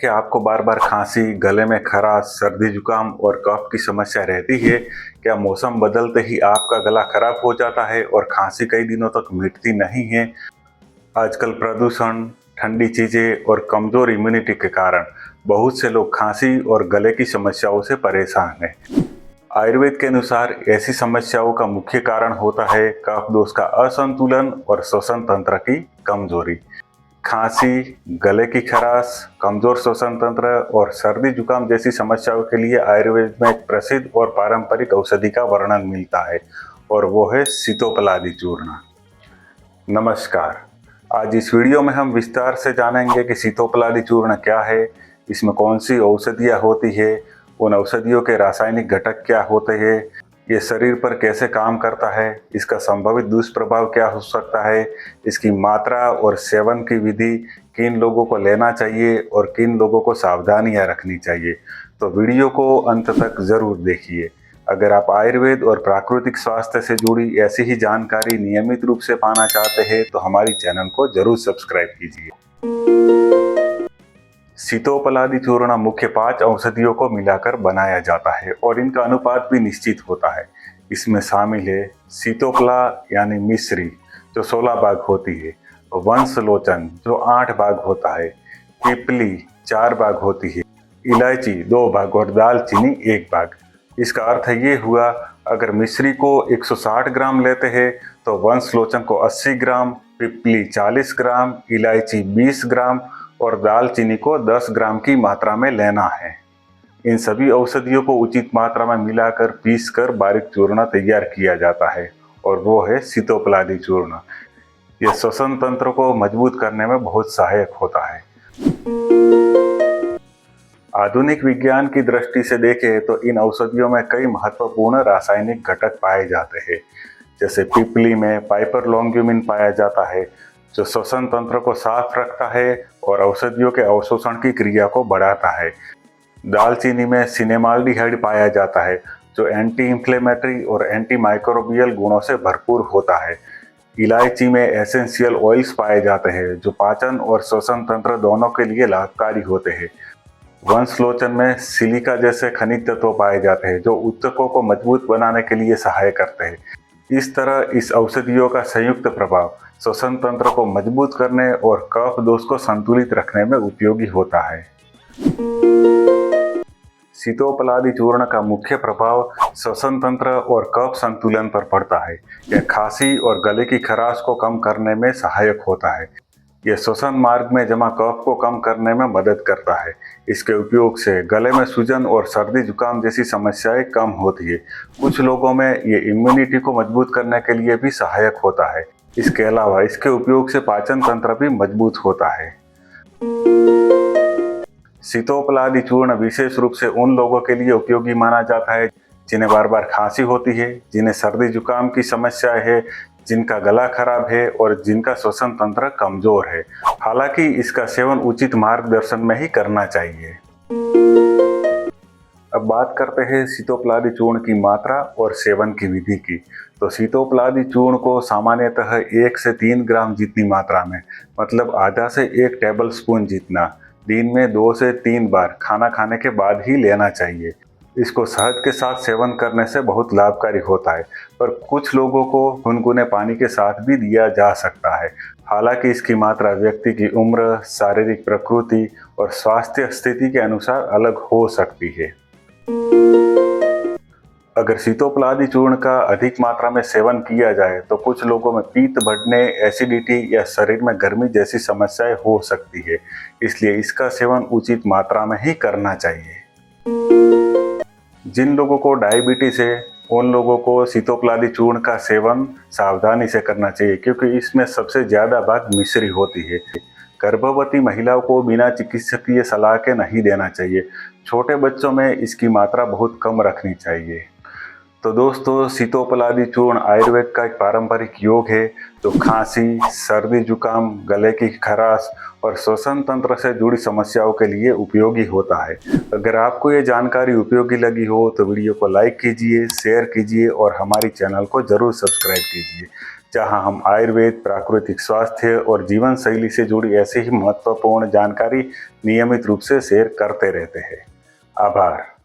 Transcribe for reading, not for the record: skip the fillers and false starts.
क्या आपको बार बार खांसी, गले में खराश, सर्दी जुकाम और कफ की समस्या रहती है? क्या मौसम बदलते ही आपका गला खराब हो जाता है और खांसी कई दिनों तक मिटती नहीं है? आजकल प्रदूषण, ठंडी चीजें और कमजोर इम्यूनिटी के कारण बहुत से लोग खांसी और गले की समस्याओं से परेशान हैं। आयुर्वेद के अनुसार ऐसी समस्याओं का मुख्य कारण होता है कफ दोष का असंतुलन और श्वसन तंत्र की कमजोरी। खांसी, गले की खराश, कमजोर श्वसन तंत्र और सर्दी जुकाम जैसी समस्याओं के लिए आयुर्वेद में एक प्रसिद्ध और पारंपरिक औषधि का वर्णन मिलता है और वो है सीतोपलादी चूर्ण। नमस्कार, आज इस वीडियो में हम विस्तार से जानेंगे कि सीतोपलादी चूर्ण क्या है, इसमें कौन सी औषधियाँ होती है, उन औषधियों के रासायनिक घटक क्या होते हैं, ये शरीर पर कैसे काम करता है, इसका संभावित दुष्प्रभाव क्या हो सकता है, इसकी मात्रा और सेवन की विधि, किन लोगों को लेना चाहिए और किन लोगों को सावधानियां रखनी चाहिए। तो वीडियो को अंत तक जरूर देखिए। अगर आप आयुर्वेद और प्राकृतिक स्वास्थ्य से जुड़ी ऐसी ही जानकारी नियमित रूप से पाना चाहते हैं तो हमारी चैनल को जरूर सब्सक्राइब कीजिए। सीतोपलादी चूर्ण मुख्य 5 औषधियों को मिलाकर बनाया जाता है और इनका अनुपात भी निश्चित होता है। इसमें शामिल है सीतोपला यानी मिश्री जो 16 भाग होती है, वंशलोचन जो 8 भाग होता है, पिपली 4 भाग होती है, इलायची 2 भाग और दालचीनी 1 भाग। इसका अर्थ ये हुआ, अगर मिश्री को 160 ग्राम लेते हैं तो वंशलोचन को 80 ग्राम, पिपली 40 ग्राम, इलायची 20 ग्राम और दालचीनी को 10 ग्राम की मात्रा में लेना है। इन सभी औषधियों को उचित मात्रा में मिलाकर पीसकर बारीक चूर्ण तैयार किया जाता है और वो है सीतोपलादी चूर्ण। यह श्वसन तंत्र को मजबूत करने में बहुत सहायक होता है। आधुनिक विज्ञान की दृष्टि से देखें तो इन औषधियों में कई महत्वपूर्ण रासायनिक घटक पाए जाते हैं। जैसे पिपली में पाइपरलॉन्ग्यूमिन पाया जाता है जो श्वसन तंत्र को साफ रखता है और औषधियों के अवशोषण की क्रिया को बढ़ाता है। दालचीनी में सिनेमाल्डिहाइड पाया जाता है जो एंटी इंफ्लेमेटरी और एंटी माइक्रोबियल गुणों से भरपूर होता है। इलायची में एसेंशियल ऑयल्स पाए जाते हैं जो पाचन और श्वसन तंत्र दोनों के लिए लाभकारी होते हैं। वंशलोचन में सिलिका जैसे खनिज तत्व पाए जाते हैं जो ऊतकों को मजबूत बनाने के लिए सहायक करते हैं। इस तरह इस औषधियों का संयुक्त प्रभाव श्वसन तंत्र को मजबूत करने और कफ दोष को संतुलित रखने में उपयोगी होता है। सीतोपलादी चूर्ण का मुख्य प्रभाव श्वसन तंत्र और कफ संतुलन पर पड़ता है। यह खांसी और गले की खराश को कम करने में सहायक होता है। यह श्वसन मार्ग में जमा कफ को कम करने में मदद करता है। इसके उपयोग से गले में सूजन और सर्दी जुकाम जैसी समस्याएं कम होती है। कुछ लोगों में ये इम्यूनिटी को मजबूत करने के लिए भी सहायक होता है। इसके अलावा इसके उपयोग से पाचन तंत्र भी मजबूत होता है। सीतोपलादी चूर्ण विशेष रूप से उन लोगों के लिए उपयोगी माना जाता है जिन्हें बार बार खांसी होती है, जिन्हें सर्दी जुकाम की समस्या है, जिनका गला खराब है और जिनका श्वसन तंत्र कमजोर है। हालांकि इसका सेवन उचित मार्गदर्शन में ही करना चाहिए। अब बात करते हैं सीतोपलादी चूर्ण की मात्रा और सेवन की विधि की। तो सीतोपलादी चूर्ण को सामान्यतः 1 से 3 ग्राम जितनी मात्रा में, मतलब आधा से 1 टेबल स्पून जितना, दिन में 2 से 3 बार खाना खाने के बाद ही लेना चाहिए। इसको शहद के साथ सेवन करने से बहुत लाभकारी होता है, पर कुछ लोगों को गुनगुने पानी के साथ भी दिया जा सकता है। हालांकि इसकी मात्रा व्यक्ति की उम्र, शारीरिक प्रकृति और स्वास्थ्य स्थिति के अनुसार अलग हो सकती है। अगर सीतोपलादी चूर्ण का अधिक मात्रा में सेवन किया जाए तो कुछ लोगों में पीत बढ़ने, एसिडिटी या शरीर में गर्मी जैसी समस्याएं हो सकती है। इसलिए इसका सेवन उचित मात्रा में ही करना चाहिए। जिन लोगों को डायबिटीज है उन लोगों को सीतोपलादी चूर्ण का सेवन सावधानी से करना चाहिए क्योंकि इसमें सबसे ज्यादा भाग मिश्री होती है। गर्भवती महिलाओं को बिना चिकित्सकीय सलाह के नहीं देना चाहिए। छोटे बच्चों में इसकी मात्रा बहुत कम रखनी चाहिए। तो दोस्तों, सीतोपलादी चूर्ण आयुर्वेद का एक पारंपरिक योग है जो खांसी, सर्दी जुकाम, गले की खराश और श्वसन तंत्र से जुड़ी समस्याओं के लिए उपयोगी होता है। अगर आपको ये जानकारी उपयोगी लगी हो तो वीडियो को लाइक कीजिए, शेयर कीजिए और हमारी चैनल को जरूर सब्सक्राइब कीजिए। जहां हम आयुर्वेद, प्राकृतिक स्वास्थ्य और जीवन शैली से जुड़ी ऐसी ही महत्वपूर्ण जानकारी नियमित रूप से शेयर करते रहते हैं। आभार।